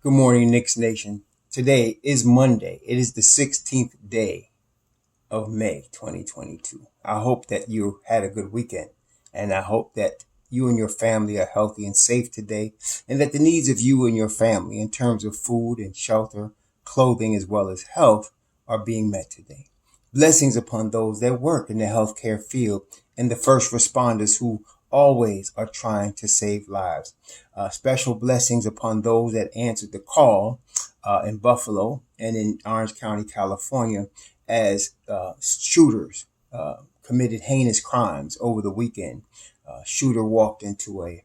Good morning, Knicks Nation. Today is Monday. It is the 16th day of May 2022. I hope that you had a good weekend, and I hope that you and your family are healthy and safe today, and that the needs of you and your family in terms of food and shelter, clothing, as well as health are being met today. Blessings upon those that work in the healthcare field and the first responders who always are trying to save lives. Special blessings upon those that answered the call in Buffalo and in Orange County, California, as shooters committed heinous crimes over the weekend. Shooter walked into a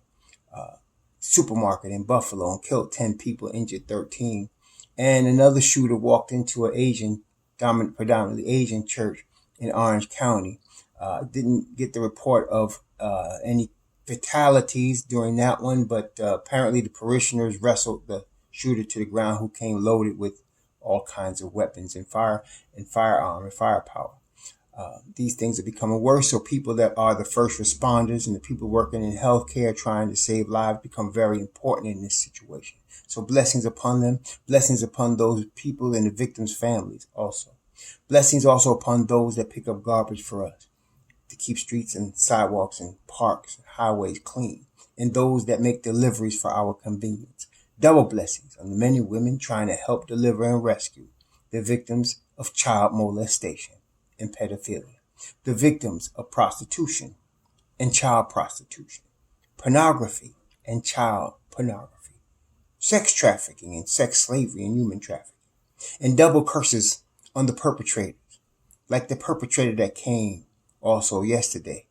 supermarket in Buffalo and killed 10 people, injured 13. And another shooter walked into an predominantly Asian church in Orange County. Didn't get the report of any fatalities during that one, but apparently the parishioners wrestled the shooter to the ground, who came loaded with all kinds of weapons and firepower. These things are becoming worse, so people that are the first responders and the people working in healthcare trying to save lives become very important in this situation. So blessings upon them, blessings upon those people and the victims' families also. Blessings also upon those that pick up garbage for us to keep streets and sidewalks and parks and highways clean, and those that make deliveries for our convenience. Double blessings on the men and women trying to help deliver and rescue the victims of child molestation and pedophilia, the victims of prostitution and child prostitution, pornography and child pornography, sex trafficking and sex slavery and human trafficking, and double curses on the perpetrators, like the perpetrator that came also yesterday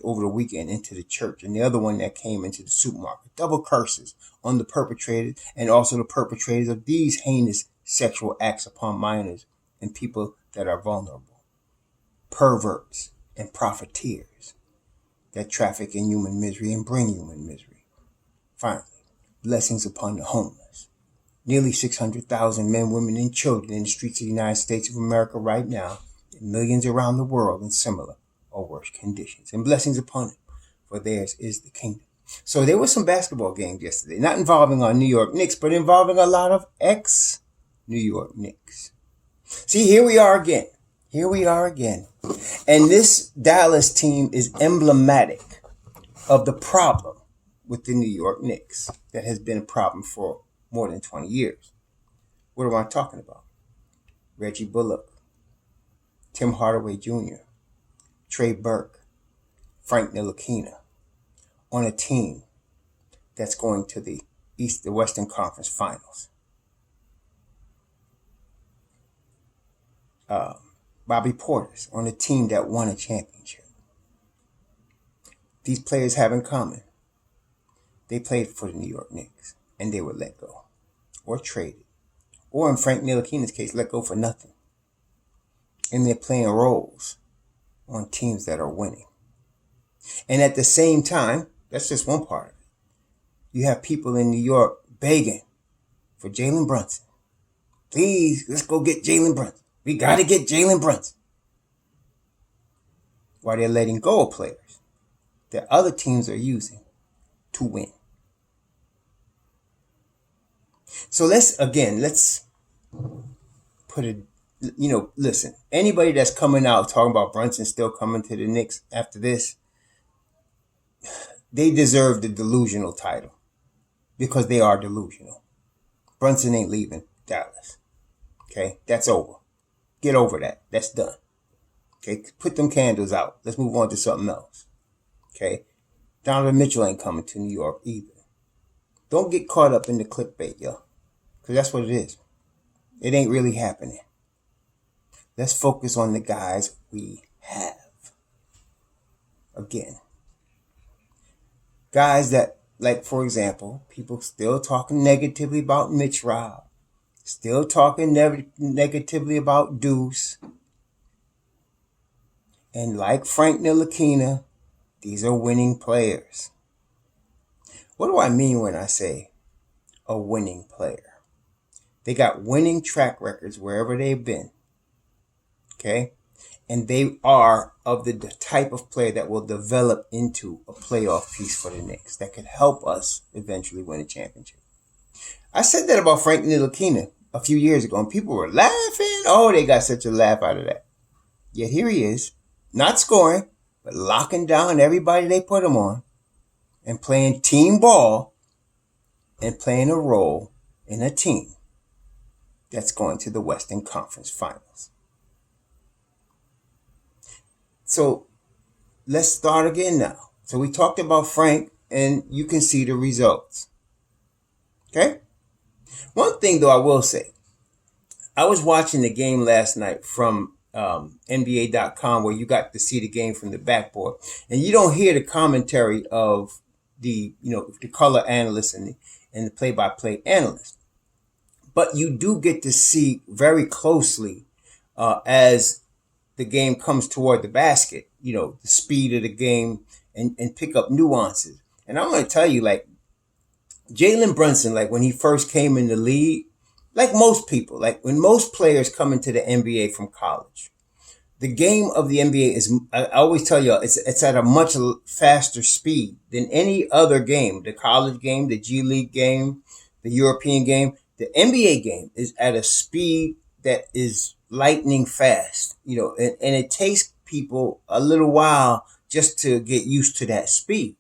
over the weekend into the church, and the other one that came into the supermarket. Double curses on the perpetrators and also the perpetrators of these heinous sexual acts upon minors and people that are vulnerable. Perverts and profiteers that traffic in human misery and bring human misery. Finally, blessings upon the homeless. Nearly 600,000 men, women, and children in the streets of the United States of America right now, and millions around the world in similar or worse conditions. And blessings upon them, for theirs is the kingdom. So there were some basketball games yesterday, not involving our New York Knicks, but involving a lot of ex-New York Knicks. See, here we are again. And this Dallas team is emblematic of the problem with the New York Knicks that has been a problem for more than 20 years. What am I talking about? Reggie Bullock, Tim Hardaway Jr., Trey Burke, Frank Ntilikina, on a team that's going to the Western Conference Finals. Bobby Portis on a team that won a championship. These players have in common: they played for the New York Knicks and they were let go or traded, or in Frank Ntilikina's case, let go for nothing. And they're playing roles on teams that are winning. And at the same time, that's just one part of it. You have people in New York begging for Jalen Brunson. Please, let's go get Jalen Brunson. We got to get Jalen Brunson. While they're letting go of players that other teams are using to win. So let's put it, listen, anybody that's coming out talking about Brunson still coming to the Knicks after this, they deserve the delusional title because they are delusional. Brunson ain't leaving Dallas. Okay, that's over. Get over that. That's done. Okay, put them candles out. Let's move on to something else. Okay, Donovan Mitchell ain't coming to New York either. Don't get caught up in the clickbait, yo, because that's what it is. It ain't really happening. Let's focus on the guys we have. Again, guys that, like, for example, people still talking negatively about Mitch Rob. Still talking negatively about Deuce. And like Frank Ntilikina, these are winning players. What do I mean when I say a winning player? They got winning track records wherever they've been. Okay? And they are of the type of player that will develop into a playoff piece for the Knicks that could help us eventually win a championship. I said that about Frank Ntilikina a few years ago, and people were laughing. Oh, they got such a laugh out of that. Yet here he is, not scoring, but locking down everybody they put him on and playing team ball and playing a role in a team that's going to the Western Conference Finals. So let's start again now. So we talked about Frank, and you can see the results. Okay? One thing, though, I will say, I was watching the game last night from NBA.com, where you got to see the game from the backboard, and you don't hear the commentary of the color analyst and the play-by-play analyst, but you do get to see very closely as the game comes toward the basket, the speed of the game and pick up nuances. And I'm going to tell you, like, Jalen Brunson, like when he first came in the league, like most people, like when most players come into the NBA from college, the game of the NBA is, I always tell you, it's at a much faster speed than any other game. The college game, the G League game, the European game, the NBA game is at a speed that is lightning fast, and it takes people a little while just to get used to that speed.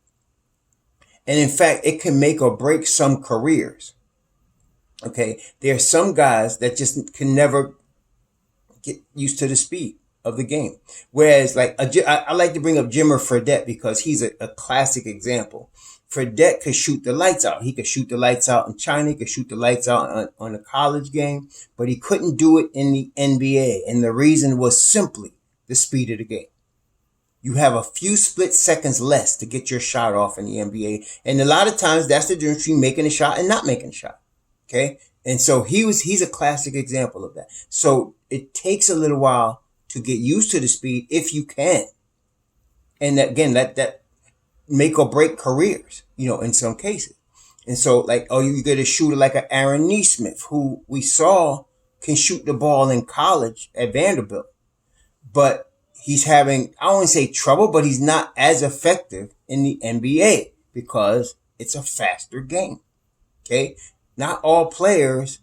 And in fact, it can make or break some careers. Okay. There are some guys that just can never get used to the speed of the game. Whereas like, I like to bring up Jimmer Fredette because he's a classic example. Fredette could shoot the lights out. He could shoot the lights out in China. He could shoot the lights out on a college game, but he couldn't do it in the NBA. And the reason was simply the speed of the game. You have a few split seconds less to get your shot off in the NBA. And a lot of times that's the difference between making a shot and not making a shot. Okay. And so he's a classic example of that. So it takes a little while to get used to the speed if you can. And again, that make or break careers, in some cases. And so like, you get a shooter like an Aaron Nesmith, who we saw can shoot the ball in college at Vanderbilt, but he's having, I don't want to say trouble, but he's not as effective in the NBA because it's a faster game. Okay. Not all players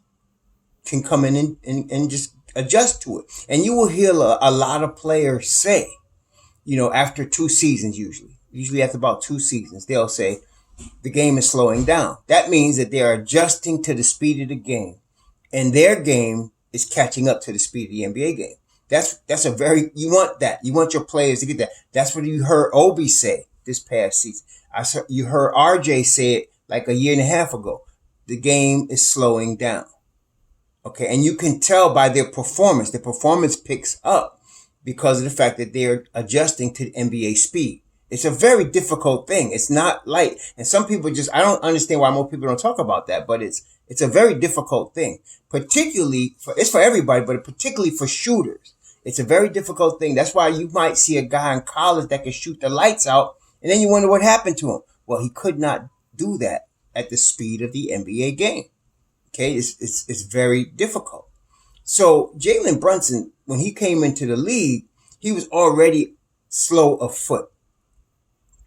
can come in and just adjust to it. And you will hear a lot of players say, after 2 seasons, usually after about 2 seasons, they'll say the game is slowing down. That means that they're adjusting to the speed of the game, and their game is catching up to the speed of the NBA game. That's you want that. You want your players to get that. That's what you heard Obi say this past season. You heard RJ say it like a year and a half ago. The game is slowing down. Okay. And you can tell by their performance. The performance picks up because of the fact that they're adjusting to the NBA speed. It's a very difficult thing. It's not light. And some people I don't understand why more people don't talk about that, but it's a very difficult thing, particularly it's for everybody, but particularly for shooters. It's a very difficult thing. That's why you might see a guy in college that can shoot the lights out, and then you wonder what happened to him. Well, he could not do that at the speed of the NBA game. Okay. It's very difficult. So Jalen Brunson, when he came into the league, he was already slow of foot.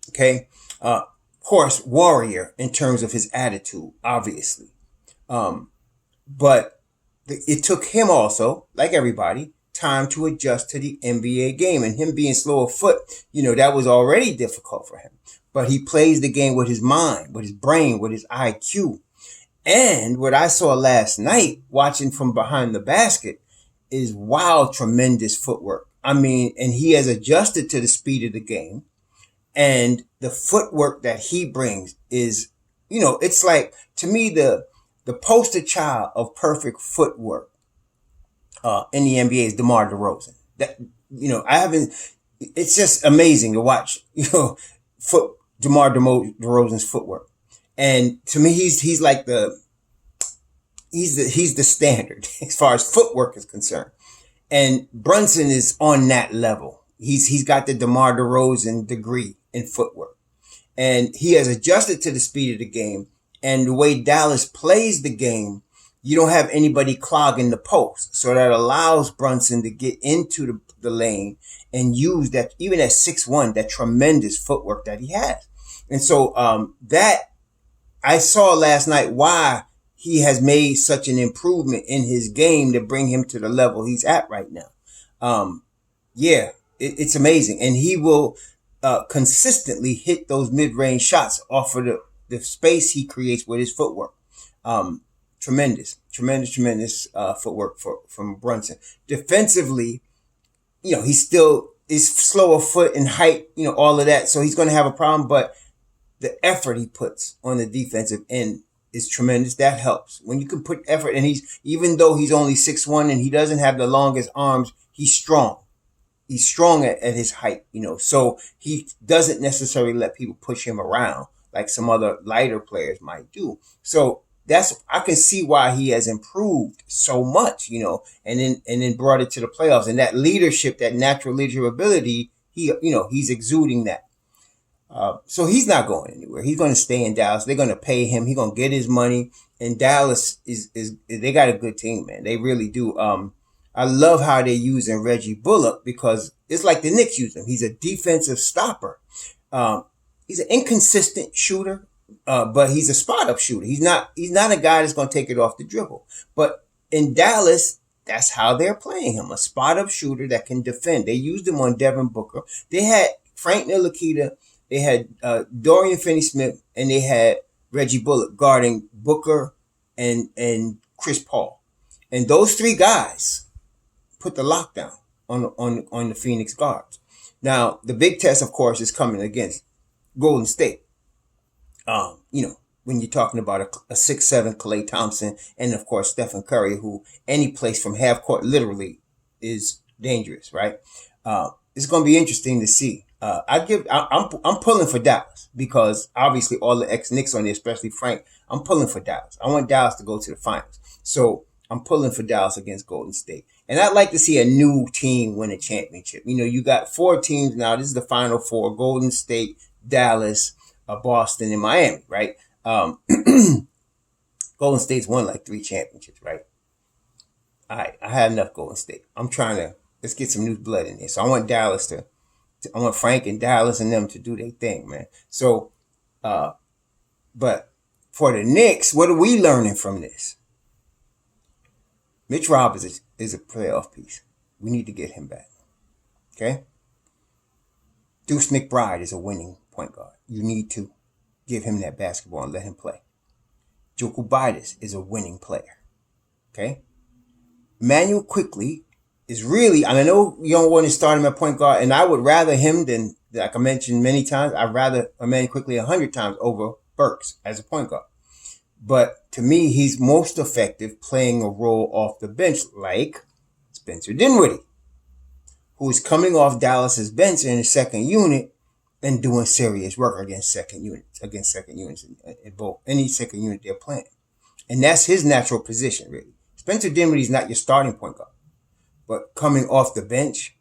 Okay. Of course, warrior in terms of his attitude, obviously. But it took him also, like everybody, time to adjust to the NBA game, and him being slow of foot, that was already difficult for him. But he plays the game with his mind, with his brain, with his IQ. And what I saw last night watching from behind the basket is tremendous footwork. I mean, and he has adjusted to the speed of the game, and the footwork that he brings is, it's like, to me, the poster child of perfect footwork in the NBA is DeMar DeRozan. That, it's just amazing to watch, DeMar DeRozan's footwork. And to me, he's like he's the standard as far as footwork is concerned. And Brunson is on that level. He's got the DeMar DeRozan degree in footwork, and he has adjusted to the speed of the game. And the way Dallas plays the game, you don't have anybody clogging the post. So that allows Brunson to get into the lane and use that, even at 6'1", that tremendous footwork that he has. And so, that I saw last night why he has made such an improvement in his game to bring him to the level he's at right now. Yeah, it's amazing. And he will consistently hit those mid-range shots off of the space he creates with his footwork. Tremendous footwork from Brunson. Defensively, he still is slow of foot and height, all of that. So he's going to have a problem, but the effort he puts on the defensive end is tremendous. That helps. When you can put effort, and even though he's only 6'1" and he doesn't have the longest arms, he's strong. He's strong at his height, so he doesn't necessarily let people push him around like some other lighter players might do. So I can see why he has improved so much, and then brought it to the playoffs. And that leadership, that natural leadership ability, he's exuding that. So he's not going anywhere. He's going to stay in Dallas. They're going to pay him. He's going to get his money. And Dallas they got a good team, man. They really do. I love how they're using Reggie Bullock because it's like the Knicks use him. He's a defensive stopper. He's an inconsistent shooter, but he's a spot-up shooter. He's not a guy that's going to take it off the dribble. But in Dallas, that's how they're playing him, a spot-up shooter that can defend. They used him on Devin Booker. They had Frank Ntilikina, they had Dorian Finney-Smith, and they had Reggie Bullock guarding Booker and Chris Paul. And those three guys put the lockdown on the Phoenix guards. Now, the big test, of course, is coming against Golden State. When you're talking about a 6'7" Klay Thompson and, of course, Stephen Curry, who any place from half court literally is dangerous, right? It's going to be interesting to see. I'm pulling for Dallas because obviously all the ex-Knicks on there, especially Frank, I'm pulling for Dallas. I want Dallas to go to the finals. So I'm pulling for Dallas against Golden State. And I'd like to see a new team win a championship. You got 4 teams now. This is the final 4: Golden State, Dallas, Boston, and Miami, right? Golden State's won like 3 championships, right? All right, I had enough Golden State. Let's get some new blood in there. So I want I want Frank and Dallas and them to do their thing, man. So, but for the Knicks, what are we learning from this? Mitch Robinson is a playoff piece. We need to get him back. Okay? Deuce McBride is a winning point guard. You need to give him that basketball and let him play. Jokubitis is a winning player. Okay? Emmanuel Quickley is really, I know you don't want to start him at point guard, and I would rather him than, like I mentioned many times, I'd rather Emmanuel Quickley 100 times over Burks as a point guard. But to me, he's most effective playing a role off the bench like Spencer Dinwiddie, who is coming off Dallas's bench in the second unit and doing serious work against second units in both any second unit they're playing. And that's his natural position, really. Spencer Dinwiddie's not your starting point guard. But coming off the bench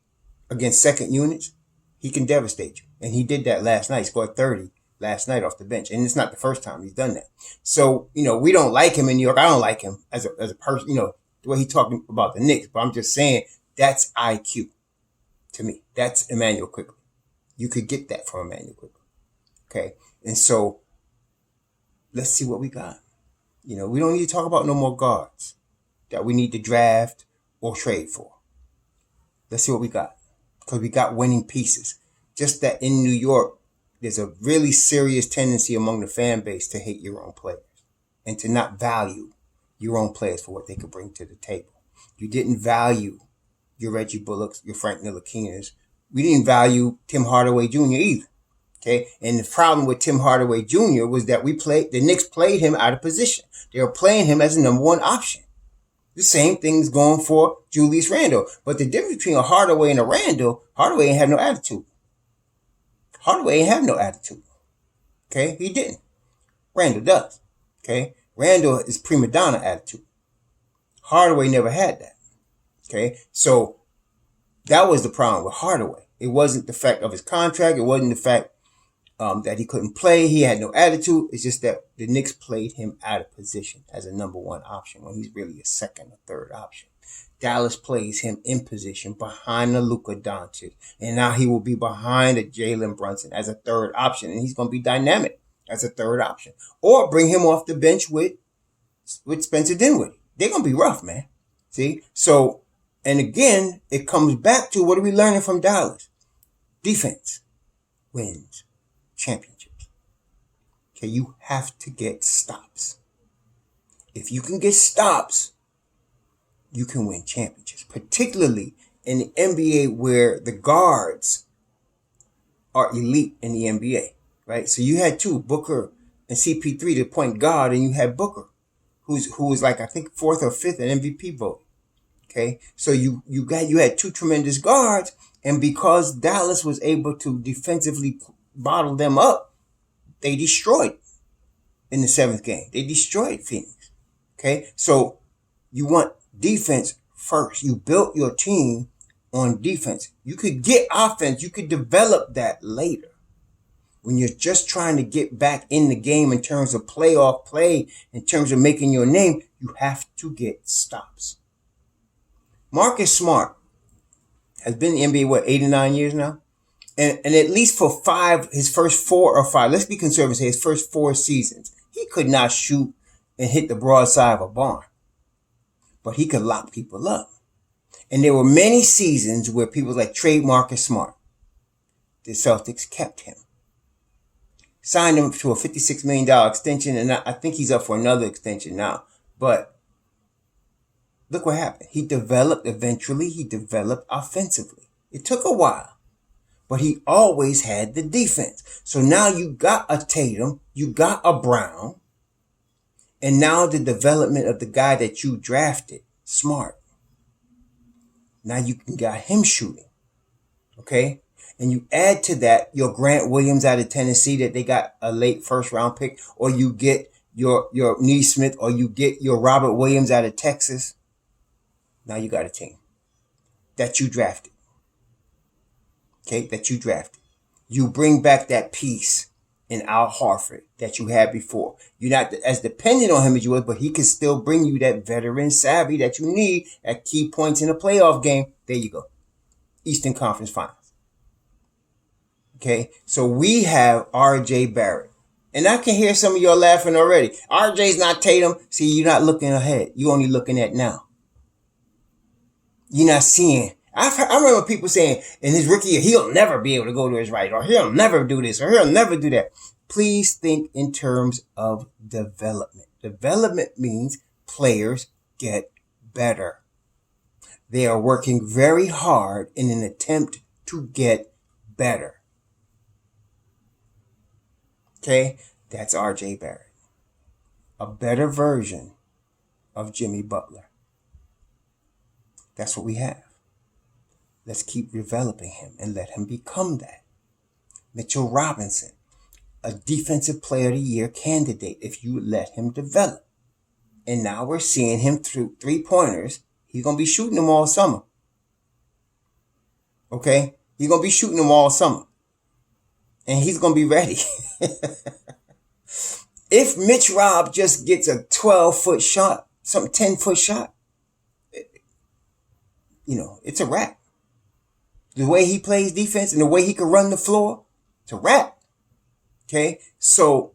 against second units, he can devastate you. And he did that last night. He scored 30 last night off the bench. And it's not the first time he's done that. So, we don't like him in New York. I don't like him as a person, the way he's talking about the Knicks. But I'm just saying that's IQ to me. That's Emmanuel Quickley. You could get that from Emmanuel Quickley. Okay. And so let's see what we got. We don't need to talk about no more guards that we need to draft or trade for. Let's see what we got. Because we got winning pieces. Just that in New York, there's a really serious tendency among the fan base to hate your own players and to not value your own players for what they could bring to the table. You didn't value your Reggie Bullocks, your Frank Ntilikina's. We didn't value Tim Hardaway Jr. either. Okay. And the problem with Tim Hardaway Jr. was that the Knicks played him out of position. They were playing him as a number 1 option. The same thing's going for Julius Randle. But the difference between a Hardaway and a Randle, Hardaway ain't have no attitude. Hardaway ain't have no attitude. Okay? He didn't. Randle does. Okay? Randle is prima donna attitude. Hardaway never had that. Okay? So that was the problem with Hardaway. It wasn't the fact of his contract. It wasn't the fact that he couldn't play. He had no attitude. It's just that the Knicks played him out of position as a number 1 option when he's really a second or third option. Dallas plays him in position behind the Luka Doncic. And now he will be behind a Jalen Brunson as a third option. And he's going to be dynamic as a third option. Or bring him off the bench with with Spencer Dinwiddie. They're going to be rough, man. See? So, and again, it comes back to what are we learning from Dallas? Defense wins championships. Okay, you have to get stops. If you can get stops, you can win championships, particularly in the NBA where the guards are elite in the NBA, right? So you had two, Booker and CP3, the point guard, and you had Booker, who was like, I think, 4th or 5th in MVP vote. Okay, so you had two tremendous guards, and because Dallas was able to defensively bottle them up, they destroyed in the 7th game. They destroyed Phoenix. Okay, so you want defense first. You built your team on defense. You could get offense. You could develop that later. When you're just trying to get back in the game in terms of playoff play, in terms of making your name, you have to get stops. Marcus Smart has been in the NBA, 8 or 9 years now? And at least for his first 4 or 5, let's be conservative, say his first 4 seasons, he could not shoot and hit the broadside of a barn. But he could lock people up. And there were many seasons where people like trade Marcus Smart. The Celtics kept him. Signed him to a $56 million extension, and I think he's up for another extension now. But look what happened. Eventually he developed offensively. It took a while, but he always had the defense. So now you got a Tatum, you got a Brown, and now the development of the guy that you drafted, Smart. Now you can got him shooting, okay? And you add to that your Grant Williams out of Tennessee that they got a late first round pick, or you get your Neesmith, or you get your Robert Williams out of Texas. Now you got a team that you drafted. Okay, that you drafted. You bring back that piece in Al Horford that you had before. You're not as dependent on him as you were, but he can still bring you that veteran savvy that you need at key points in a playoff game. There you go. Eastern Conference Finals. Okay, so we have R.J. Barrett. And I can hear some of y'all laughing already. R.J.'s not Tatum. See, you're not looking ahead. You're only looking at now. You're not seeing. I remember people saying in his rookie year, he'll never be able to go to his right, or he'll never do this, or he'll never do that. Please think in terms of development. Development means players get better. They are working very hard in an attempt to get better. Okay, that's R.J. Barrett. A better version of Jimmy Butler. That's what we have. Let's keep developing him and let him become that. Mitchell Robinson, a defensive player of the year candidate if you let him develop. And now we're seeing him through 3-pointers. He's going to be shooting them all summer. Okay? He's going to be shooting them all summer. And he's going to be ready. If Mitch Rob just gets a 12-foot shot, some 10-foot shot, it's a wrap. The way he plays defense and the way he can run the floor, it's a wrap. Okay? So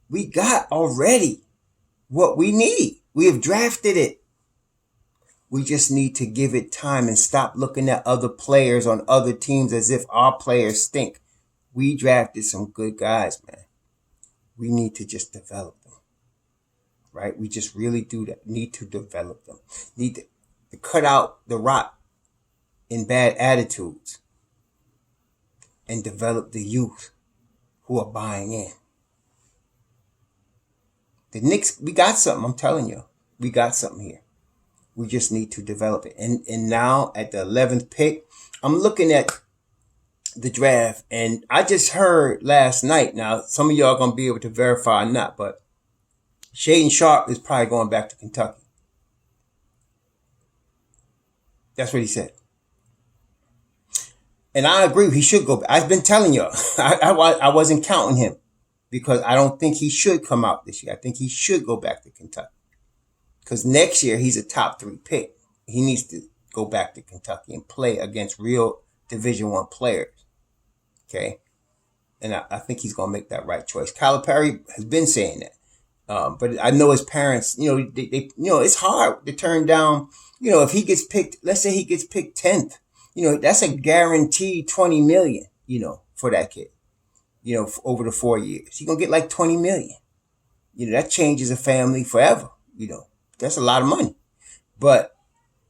we got already what we need. We have drafted it. We just need to give it time and stop looking at other players on other teams as if our players stink. We drafted some good guys, man. We need to just develop them. Right? We just really do that. Need to develop them. Need to cut out the rot in bad attitudes and develop the youth who are buying in. The Knicks, we got something. I'm telling you, we got something here. We just need to develop it. And now at the 11th pick, I'm looking at the draft, and I just heard last night. Now, some of y'all are gonna be able to verify or not, but Shaden Sharp is probably going back to Kentucky. That's what he said. And I agree, he should go back. I've been telling y'all, I wasn't counting him because I don't think he should come out this year. I think he should go back to Kentucky. Because next year, he's a top 3 pick. He needs to go back to Kentucky and play against real Division I players. Okay? And I think he's going to make that right choice. Calipari has been saying that. But I know his parents, it's hard to turn down, if he gets picked, let's say he gets picked 10th, that's a guaranteed 20 million, for that kid, over the 4 years. He's going to get like 20 million. That changes a family forever. That's a lot of money. But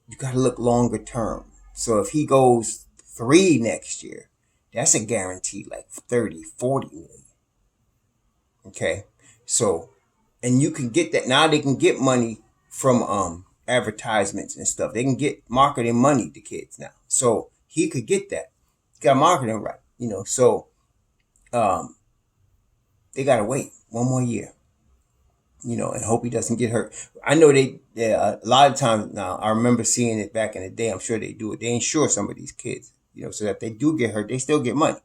you got to look longer term. So if he goes 3 next year, that's a guaranteed like 30, 40 million. Okay. So, and you can get that. Now they can get money from advertisements and stuff. They can get marketing money to kids now. So he could get that. He got marketing right. So they got to wait 1 more year. And hope he doesn't get hurt. I know a lot of times now, I remember seeing it back in the day. I'm sure they do it. They insure some of these kids, so that if they do get hurt, they still get money.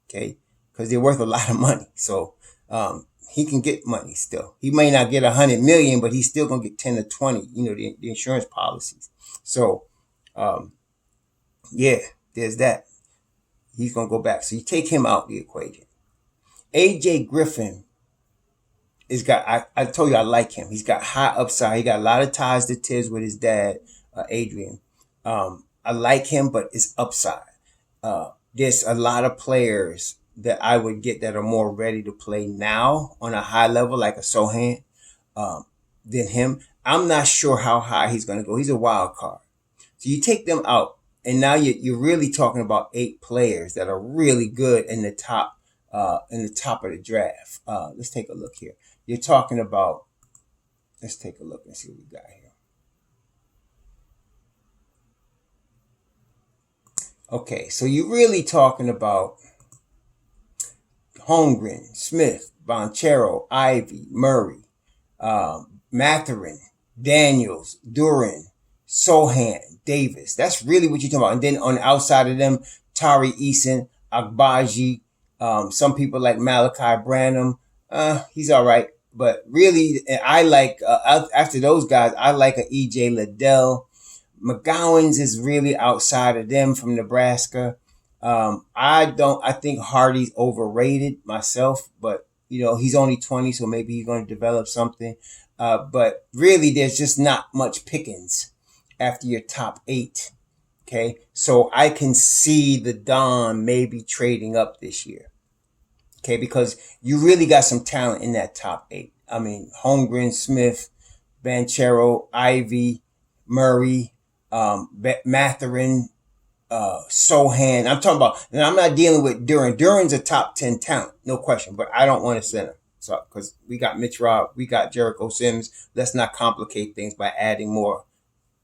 Okay. Because they're worth a lot of money. So, he can get money still. He may not get 100 million, but he's still going to get 10 or 20, the insurance policies. So, yeah, there's that. He's going to go back. So you take him out the equation. AJ Griffin I told you I like him. He's got high upside. He got a lot of ties to Tibbs with his dad, Adrian. I like him, but it's upside. There's a lot of players that I would get that are more ready to play now on a high level, like a Sohan, than him. I'm not sure how high he's going to go. He's a wild card. So you take them out, and now you're really talking about 8 players that are really good in the top of the draft. Let's take a look here. You're talking about, let's take a look and see what we got here. Okay, so you're really talking about Holmgren, Smith, Banchero, Ivy, Murray, Mathurin, Daniels, Duran, Sohan, Davis. That's really what you're talking about. And then on the outside of them, Tari Eason, Agbaji, some people like Malachi Branham. He's all right. But really, I like, after those guys, I like a E.J. Liddell. McGowan's is really outside of them from Nebraska. I think Hardy's overrated myself, but he's only 20, so maybe he's going to develop something. But really, there's just not much pickings after your top 8. Okay. So I can see the Don maybe trading up this year. Okay. Because you really got some talent in that top 8. I mean, Holmgren, Smith, Banchero, Ivy, Murray, Mathurin, Sohan. I'm talking about, and I'm not dealing with Duran. Duran's a top 10 talent, no question, but I don't want to send him. So, because we got Mitch Robb, we got Jericho Sims. Let's not complicate things by adding more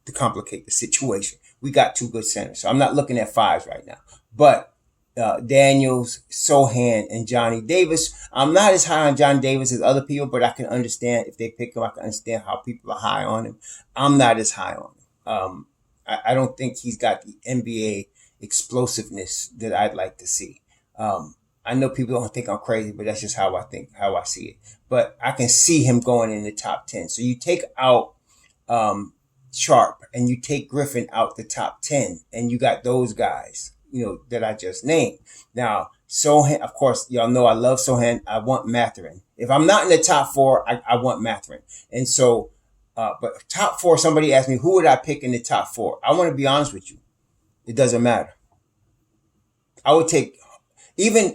to complicate the situation. We got 2 good centers. So I'm not looking at 5s right now. But Daniels, Sohan, and Johnny Davis. I'm not as high on Johnny Davis as other people, but I can understand if they pick him. I can understand how people are high on him. I'm not as high on him. I don't think he's got the NBA explosiveness that I'd like to see. I know people don't think I'm crazy, but that's just how I see it. But I can see him going in the top 10. So you take out Sharp and you take Griffin out the top 10, and you got those guys, that I just named. Now, Sohan, of course, y'all know I love Sohan. I want Mathurin. If I'm not in the top 4, I want Mathurin. And so, but top 4, somebody asked me, who would I pick in the top 4? I want to be honest with you. It doesn't matter. I would take,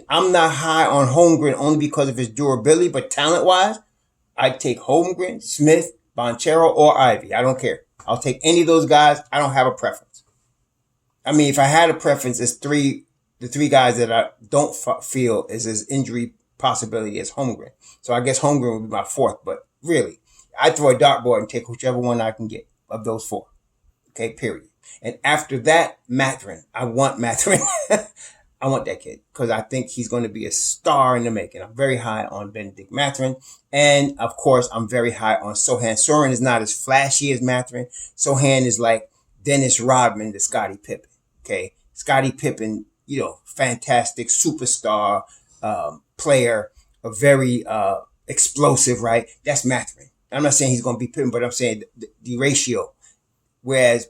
I'm not high on Holmgren only because of his durability, but talent-wise, I'd take Holmgren, Smith, Banchero, or Ivy. I don't care. I'll take any of those guys. I don't have a preference. I mean, if I had a preference, it's the 3 guys that I don't feel is as injury possibility as Holmgren. So I guess Holmgren would be my 4th, but really, I'd throw a dartboard and take whichever one I can get of those 4. Okay, period. And after that, Mathurin. I want Mathurin. I want that kid because I think he's going to be a star in the making. I'm very high on Benedict Mathurin. And of course, I'm very high on Sohan. Sohan is not as flashy as Mathurin. Sohan is like Dennis Rodman to Scottie Pippen. Okay. Scottie Pippen, fantastic superstar, player, a very, explosive, right? That's Mathurin. I'm not saying he's going to be Pippen, but I'm saying the ratio. Whereas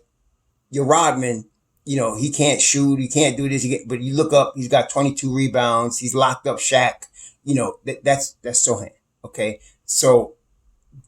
your Rodman, he can't shoot, he can't do this, but you look up, he's got 22 rebounds, he's locked up Shaq, that's Sohan. Okay. So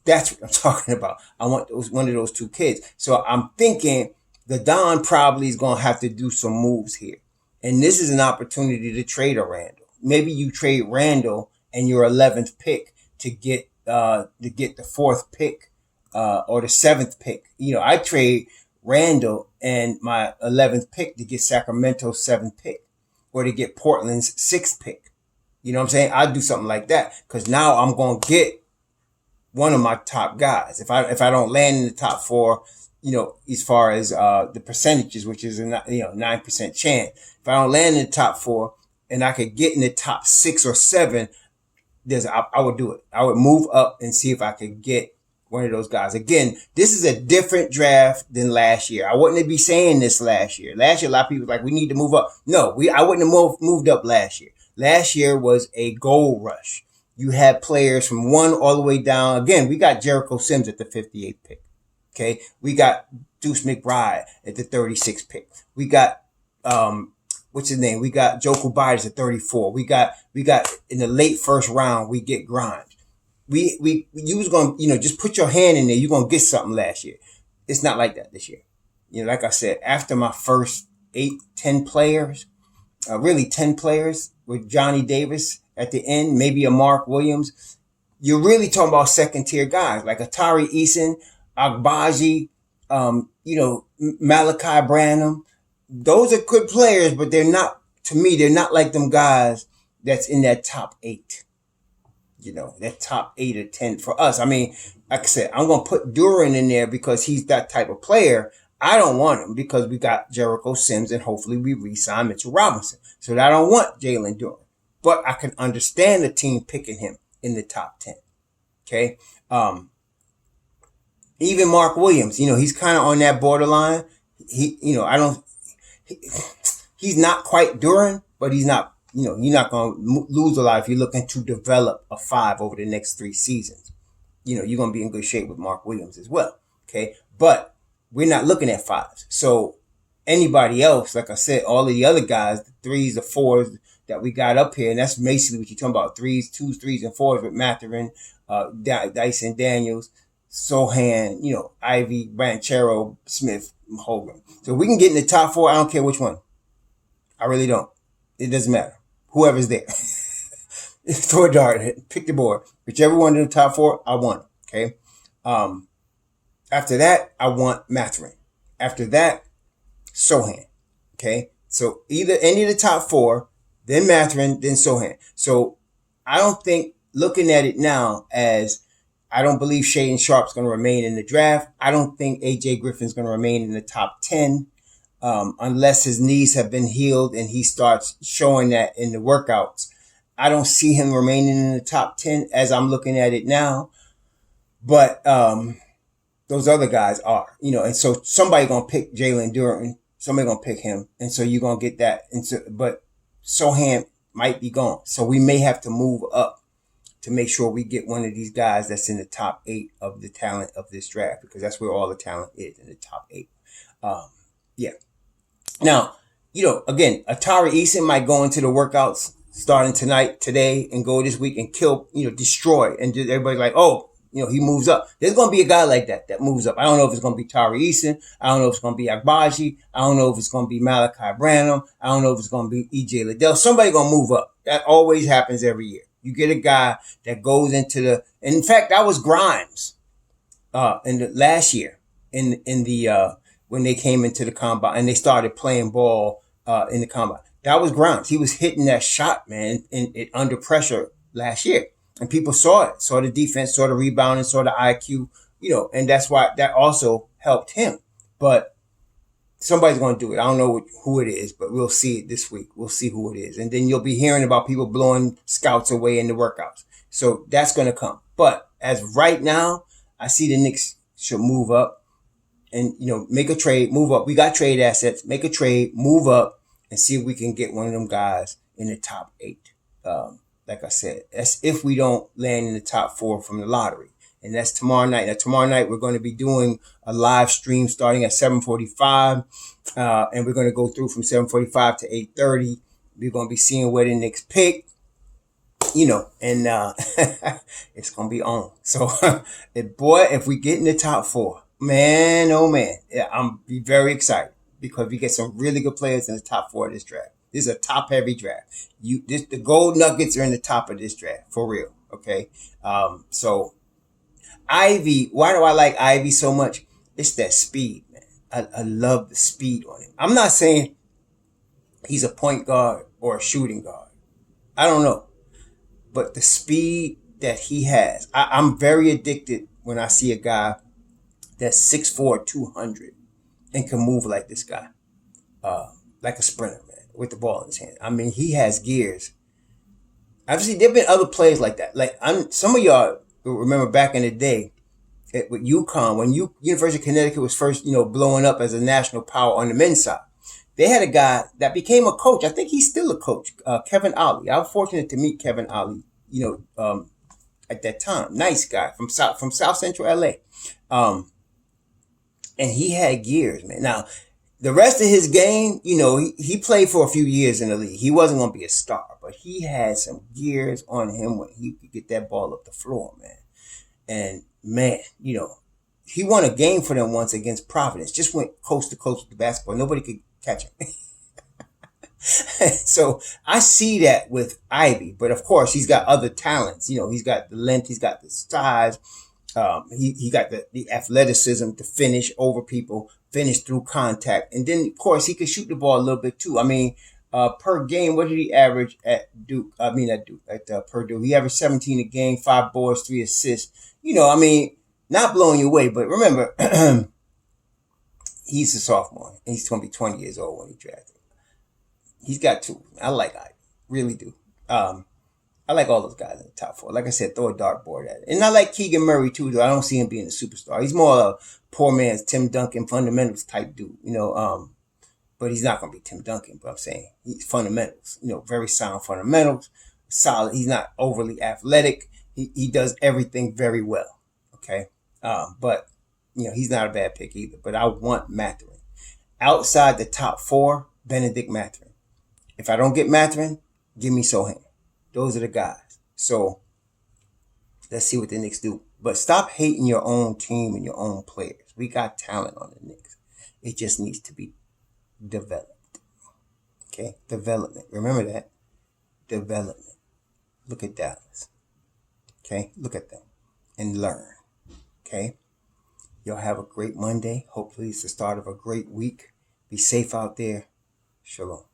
That's what I'm talking about. I want one of those two kids. So I'm thinking the Don probably is going to have to do some moves here. And this is an opportunity to trade a Randall. Maybe you trade Randall and your 11th pick to get the fourth pick or the seventh pick. I trade Randall and my 11th pick to get Sacramento's seventh pick or to get Portland's sixth pick. You know what I'm saying? I'd do something like that because now I'm going to get one of my top guys. If I don't land in the top four, as far as the percentages, which is a 9% chance. If I don't land in the top four and I could get in the top 6 or 7, I would do it. I would move up and see if I could get one of those guys. Again, this is a different draft than last year. I wouldn't be saying this last year. Last year, a lot of people were like, we need to move up. No, I wouldn't have moved up last year. Last year was a gold rush. You had players from 1 all the way down. Again, we got Jericho Sims at the 58th pick. Okay. We got Deuce McBride at the 36th pick. We got, what's his name? We got Joku Bides at 34. We got in the late first round, we get Grimes. You was going to, just put your hand in there. You're going to get something last year. It's not like that this year. Like I said, after my first 10 players, really 10 players with Johnny Davis at the end, maybe a Mark Williams, you're really talking about second tier guys like Atari Eason, Agbaji, Malachi Branham. Those are good players, but they're not, to me, they're not like them guys that's in that top 8. That top 8 or 10 for us. I mean, like I said, I'm going to put Duran in there because he's that type of player. I don't want him because we got Jericho Sims and hopefully we re-sign Mitchell Robinson. So I don't want Jalen Duran. But I can understand the team picking him in the top 10. Okay. Even Mark Williams, he's kind of on that borderline. He's not quite Duran, but he's not, you're not going to lose a lot if you're looking to develop a 5 over the next 3 seasons. You're going to be in good shape with Mark Williams as well. Okay. But we're not looking at 5s. So anybody else, like I said, all of the other guys, the 3s, the 4s that we got up here, and that's basically what you're talking about, 3s, 2s, 3s, and 4s with Mathurin, Dyson Daniels, Sohan, Ivy, Banchero, Smith, Hogan. So we can get in the top 4. I don't care which one. I really don't. It doesn't matter. Whoever's there. Throw a dart. Pick the board. Whichever one in the top 4, I want. Okay. After that, I want Mathurin. After that, Sohan. Okay. So either any of the top 4, then Mathurin, then Sohan. So I don't think, looking at it now, as I don't believe Shaden Sharp's going to remain in the draft. I don't think AJ Griffin's going to remain in the top 10 unless his knees have been healed and he starts showing that in the workouts. I don't see him remaining in the top 10 as I'm looking at it now. But those other guys are, and so somebody going to pick Jalen Duran. Somebody going to pick him. And so you're going to get that. But Sohan might be gone. So we may have to move up to make sure we get one of these guys that's in the top 8 of the talent of this draft, because that's where all the talent is, in the top 8. Yeah. Now, again, Atari Eason might go into the workouts starting today, and go this week and kill, destroy. And everybody's like, oh, he moves up. There's going to be a guy like that moves up. I don't know if it's going to be Tari Eason. I don't know if it's going to be Agbaji. I don't know if it's going to be Malachi Branham. I don't know if it's going to be EJ Liddell. Somebody going to move up. That always happens every year. You get a guy that goes into in fact, that was Grimes, in the last year in the, when they came into the combine and they started playing ball, in the combine. That was Grimes. He was hitting that shot, man, in under pressure last year. And people saw it, saw the defense, saw the rebounding, saw the IQ, and that's why that also helped him. But somebody's going to do it. I don't know who it is, but we'll see it this week. We'll see who it is. And then you'll be hearing about people blowing scouts away in the workouts. So that's going to come. But as right now, I see the Knicks should move up and, make a trade, move up. We got trade assets, make a trade, move up, and see if we can get one of them guys in the top 8. Like I said, that's if we don't land in the top 4 from the lottery. And that's tomorrow night. Now, tomorrow night, we're going to be doing a live stream starting at 7:45. And we're going to go through from 7:45 to 8:30. We're going to be seeing where the Knicks pick. and it's gonna be on. So, if we get in the top four, man, oh man, yeah, I'm be very excited because we get some really good players in the top four of this draft. This is a top heavy draft. The gold nuggets are in the top of this draft for real. Okay, so Ivy, why do I like Ivy so much? It's that speed, man. I love the speed on him. I'm not saying he's a point guard or a shooting guard. I don't know. But the speed that he has, I'm very addicted when I see a guy that's 6'4", 200 and can move like this guy, like a sprinter, man, with the ball in his hand. I mean, he has gears. Obviously, there have been other players like that. Like some of y'all remember back in the day with UConn, when University of Connecticut was first, blowing up as a national power on the men's side. They had a guy that became a coach. I think he's still a coach, Kevin Ollie. I was fortunate to meet Kevin Ollie, at that time. Nice guy from South Central LA. And he had gears, man. Now, the rest of his game, he played for a few years in the league. He wasn't going to be a star, but he had some gears on him when he could get that ball up the floor, man. And, man, he won a game for them once against Providence. Just went coast to coast with the basketball. Nobody could catch him. So I see that with Ivy, but of course he's got other talents. He's got the length, he's got the size, he got the athleticism to finish over people, finish through contact, and then of course he can shoot the ball a little bit too. I mean, per game, what did he average at Duke? At Purdue, he averaged 17 a game, 5 boards, 3 assists. Not blowing you away, but remember, he's a sophomore, and he's going to be 20 years old when he drafted. He's got two. I like Ivy. Really do. I like all those guys in the top four. Like I said, throw a dartboard at it. And I like Keegan Murray too, though. I don't see him being a superstar. He's more a poor man's Tim Duncan fundamentals type dude, but he's not going to be Tim Duncan, but I'm saying he's fundamentals, very sound fundamentals, solid. He's not overly athletic. He does everything very well. Okay. But he's not a bad pick either, but I want Mathurin. Outside the top four, Benedict Mathurin. If I don't get Mathurin, give me Sohan. Those are the guys. So let's see what the Knicks do. But stop hating your own team and your own players. We got talent on the Knicks. It just needs to be developed. Okay? Development. Remember that. Development. Look at Dallas. Okay? Look at them. And learn. Okay? Y'all have a great Monday. Hopefully it's the start of a great week. Be safe out there. Shalom.